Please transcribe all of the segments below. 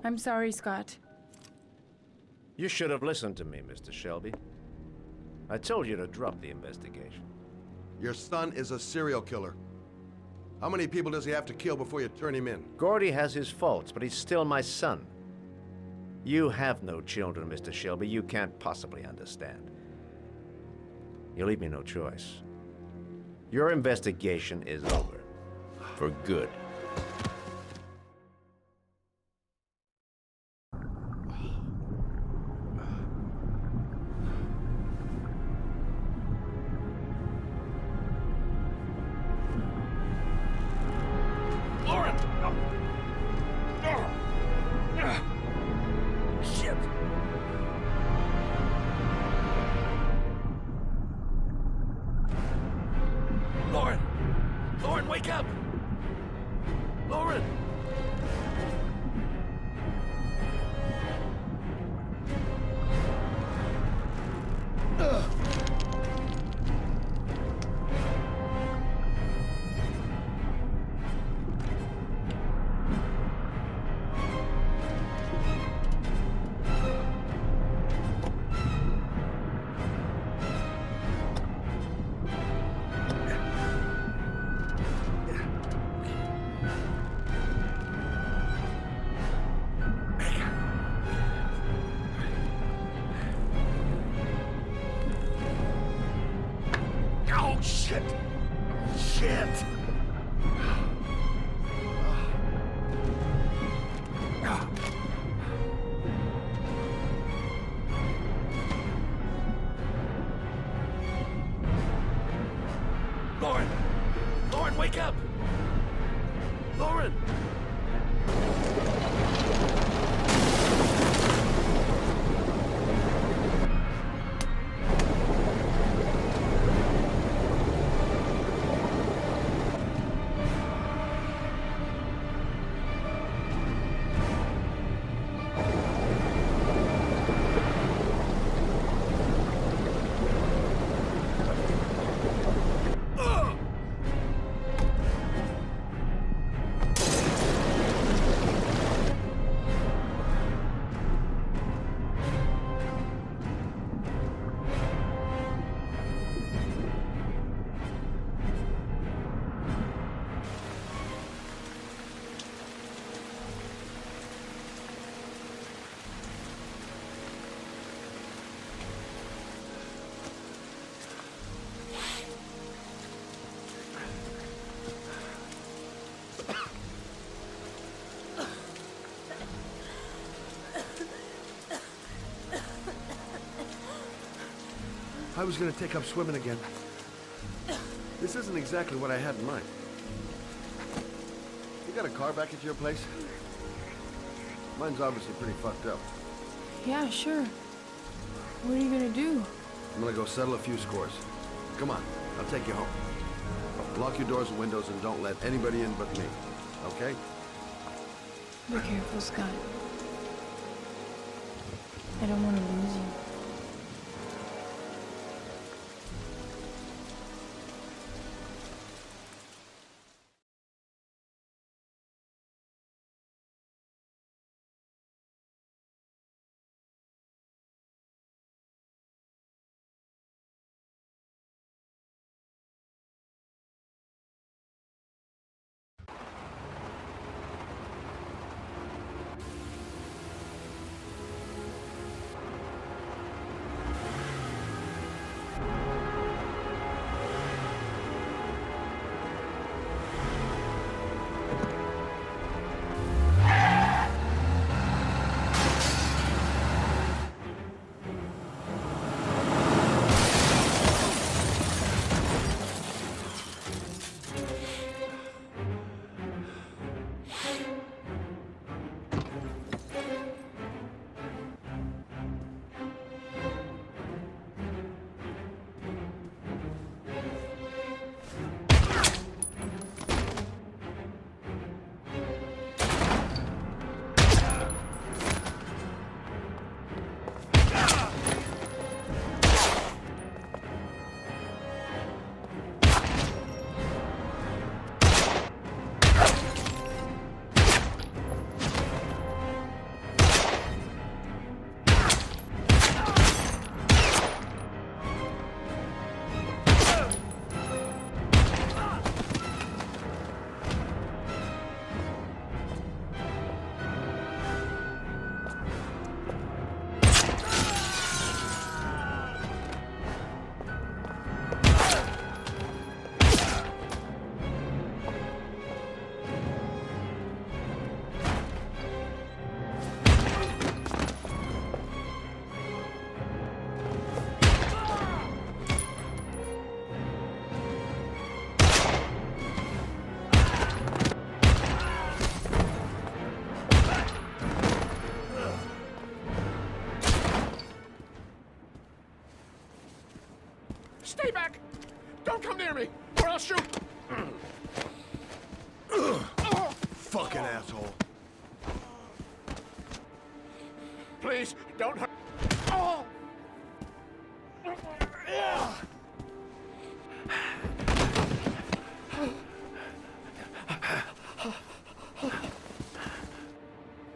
I'm sorry, Scott. You should have listened to me, Mr. Shelby. I told you to drop the investigation. Your son is a serial killer. How many people does he have to kill before you turn him in? Gordy has his faults, but he's still my son. You have no children, Mr. Shelby. You can't possibly understand. You leave me no choice. Your investigation is over. For good. Lauren! Shit! Lauren! Lauren, wake up! Lauren! Oh, shit! Shit! Lauren! Lauren, wake up! Lauren! I was gonna take up swimming again. This isn't exactly what I had in mind. You got a car back at your place? Mine's obviously pretty fucked up. Yeah, sure. What are you gonna do? I'm gonna go settle a few scores. Come on, I'll take you home. Lock your doors and windows and don't let anybody in but me, okay? Be careful, Scott. I don't want to lose you. Stay back! Don't come near me, or I'll shoot! Fucking asshole. Please, don't hurt. Oh!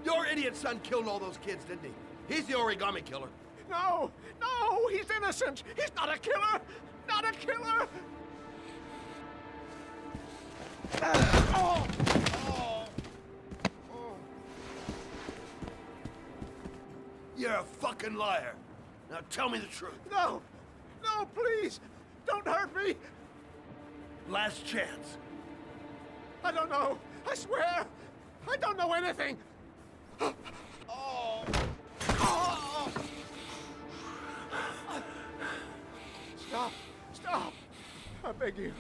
Your idiot son killed all those kids, didn't he? He's the origami killer. No! No! He's innocent! He's not a killer! Not a killer! Oh! Oh! You're a fucking liar. Now tell me the truth. No! No, please! Don't hurt me! Last chance. I don't know! I swear! I don't know anything! Oh! Oh! Stop! Stop! I beg you.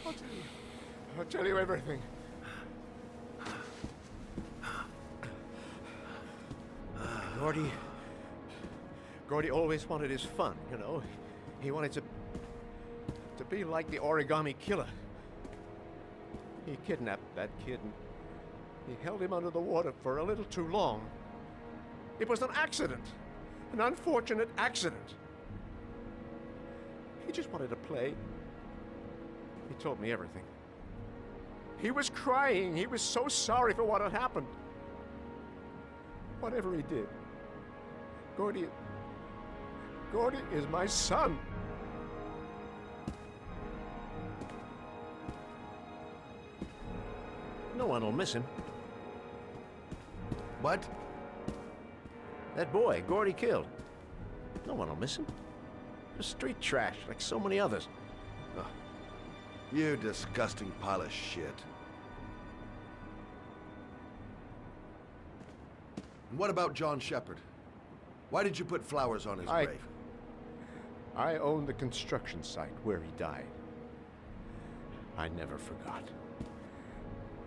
I'll tell you. I'll tell you everything. Gordy always wanted his fun, you know. He wanted to be like the origami killer. He kidnapped that kid and he held him under the water for a little too long. It was an accident, an unfortunate accident. He just wanted to play. He told me everything. He was crying. He was so sorry for what had happened. Whatever he did, Gordy is my son. No one will miss him. What? That boy, Gordy killed. No one will miss him. Just street trash, like so many others. Oh, you disgusting pile of shit. And what about John Shepard? Why did you put flowers on his grave? I own the construction site where he died. I never forgot.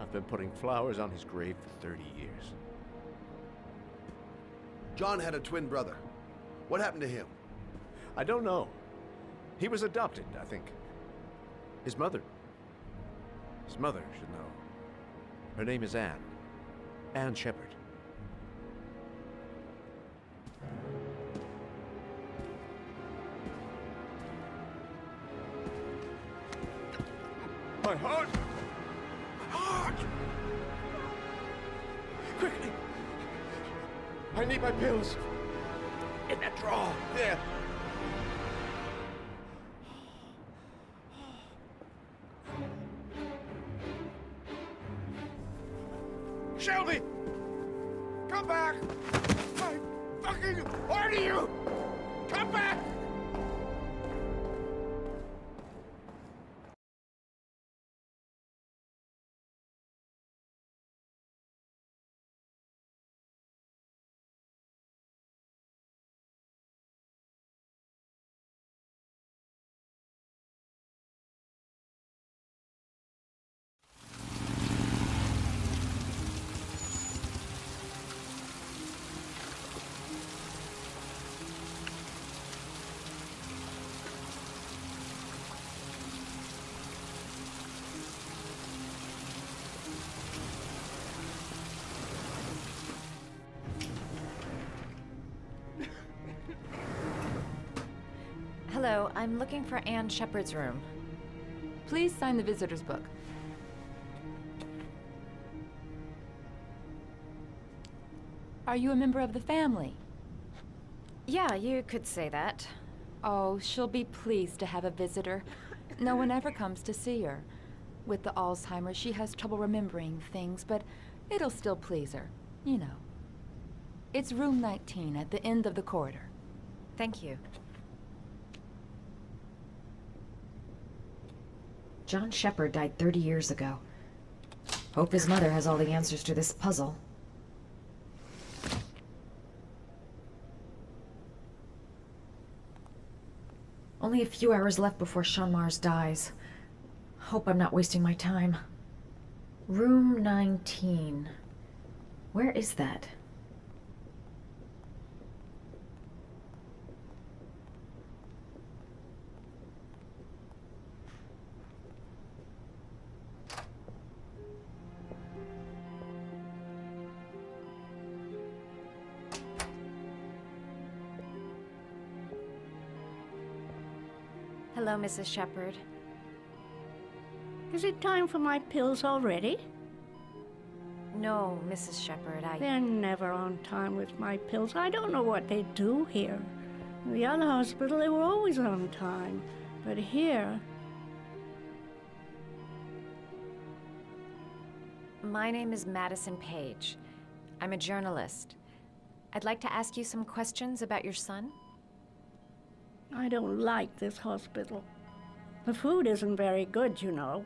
I've been putting flowers on his grave for 30 years. John had a twin brother. What happened to him? I don't know. He was adopted, I think. His mother should know. Her name is Anne. Anne Shepard. My heart! My heart! Quickly! I need my pills. In that drawer. There. Shelby! Come back! I fucking order you! Come back! Hello, I'm looking for Anne Shepard's room. Please sign the visitor's book. Are you a member of the family? Yeah, you could say that. Oh, she'll be pleased to have a visitor. No one ever comes to see her. With the Alzheimer's, she has trouble remembering things, but it'll still please her, you know. It's room 19 at the end of the corridor. Thank you. John Shepard died 30 years ago. Hope his mother has all the answers to this puzzle. Only a few hours left before Sean Mars dies. Hope I'm not wasting my time. Room 19. Where is that? Hello, Mrs. Shepherd. Is it time for my pills already? No, Mrs. Shepherd, They're never on time with my pills. I don't know what they do here. In the other hospital, they were always on time. But here... My name is Madison Page. I'm a journalist. I'd like to ask you some questions about your son. I don't like this hospital. The food isn't very good, you know.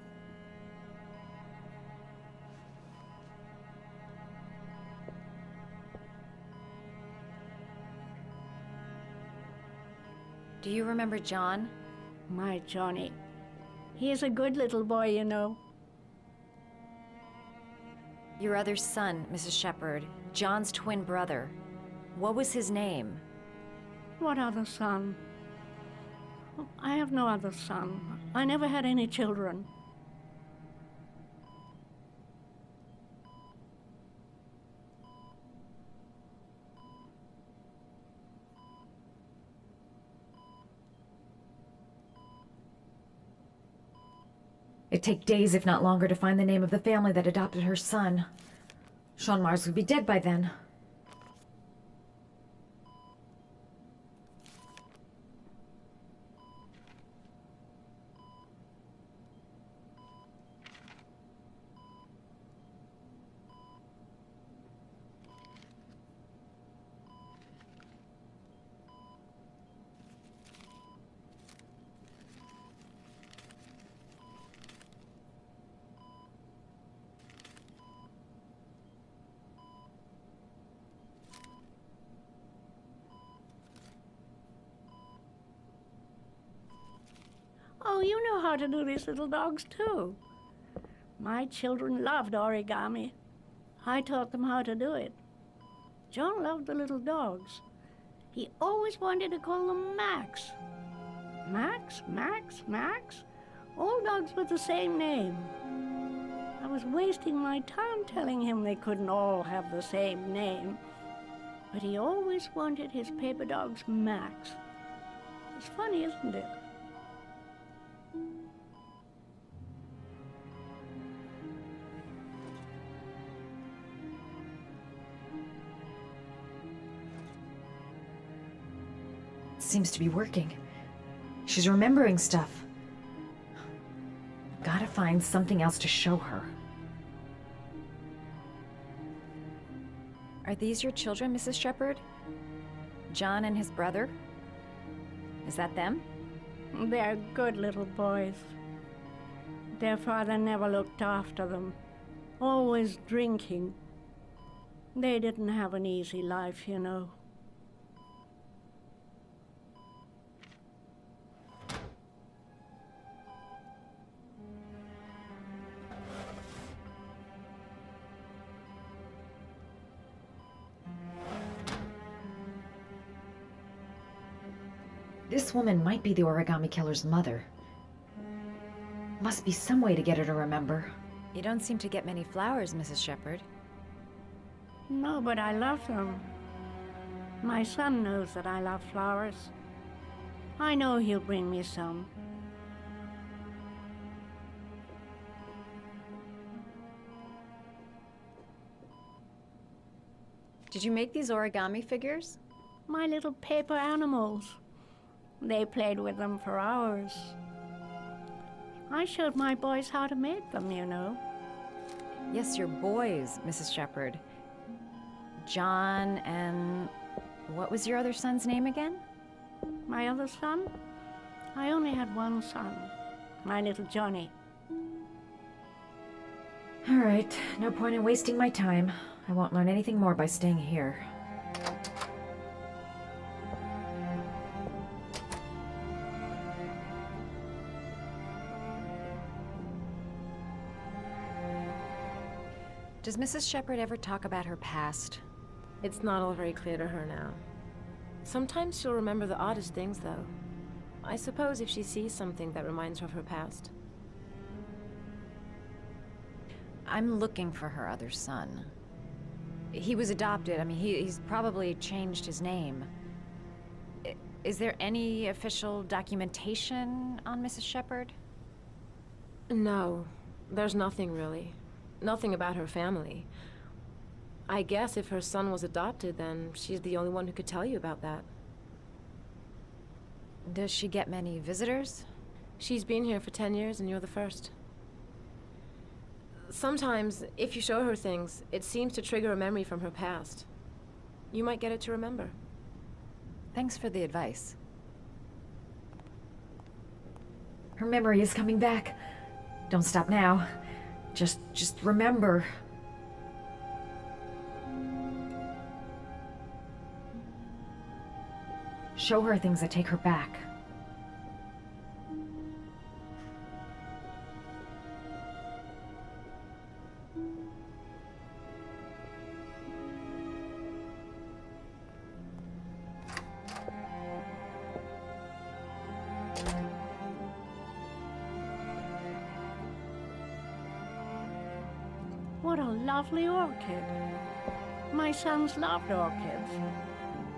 Do you remember John? My Johnny. He is a good little boy, you know. Your other son, Mrs. Shepherd, John's twin brother. What was his name? What other son? I have no other son. I never had any children. It'd take days, if not longer, to find the name of the family that adopted her son. Sean Mars would be dead by then. Oh, you know how to do these little dogs, too. My children loved origami. I taught them how to do it. John loved the little dogs. He always wanted to call them Max. Max, Max, Max. All dogs with the same name. I was wasting my time telling him they couldn't all have the same name. But he always wanted his paper dogs Max. It's funny, isn't it? Seems to be working. She's remembering stuff. Gotta find something else to show her. Are these your children, Mrs. Shepherd? John and his brother? Is that them? They're good little boys. Their father never looked after them. Always drinking. They didn't have an easy life, you know. This woman might be the origami killer's mother. Must be some way to get her to remember. You don't seem to get many flowers, Mrs. Shepherd. No, but I love them. My son knows that I love flowers. I know he'll bring me some. Did you make these origami figures? My little paper animals. They played with them for hours. I showed my boys how to make them, you know. Yes, your boys, Mrs. Shepherd. John and... what was your other son's name again? My other son? I only had one son. My little Johnny. All right, no point in wasting my time. I won't learn anything more by staying here. Does Mrs. Shepherd ever talk about her past? It's not all very clear to her now. Sometimes she'll remember the oddest things, though. I suppose if she sees something that reminds her of her past. I'm looking for her other son. He was adopted. I mean, he's probably changed his name. Is there any official documentation on Mrs. Shepherd? No, there's nothing really. Nothing about her family. I guess if her son was adopted, then she's the only one who could tell you about that. Does she get many visitors? She's been here for 10 years and you're the first. Sometimes, if you show her things, it seems to trigger a memory from her past. You might get it to remember. Thanks for the advice. Her memory is coming back. Don't stop now. Just remember. Show her things that take her back. What a lovely orchid. My sons loved orchids.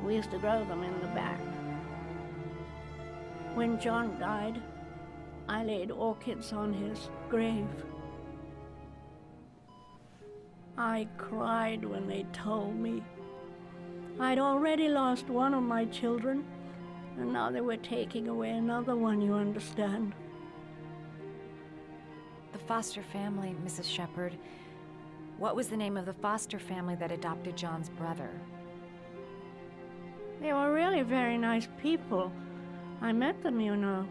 We used to grow them in the back. When John died, I laid orchids on his grave. I cried when they told me. I'd already lost one of my children, and now they were taking away another one, you understand. The foster family, Mrs. Shepherd. What was the name of the foster family that adopted John's brother? They were really very nice people. I met them, you know.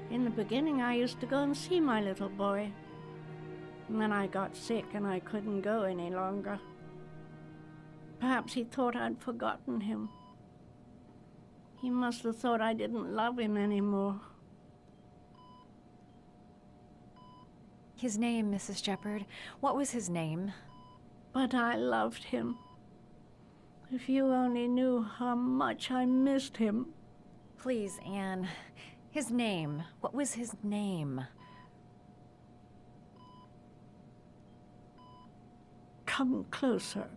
In the beginning, I used to go and see my little boy. And then I got sick and I couldn't go any longer. Perhaps he thought I'd forgotten him. He must have thought I didn't love him anymore. His name, Mrs. Shepherd. What was his name? But I loved him. If you only knew how much I missed him. Please, Anne. His name. What was his name? Come closer.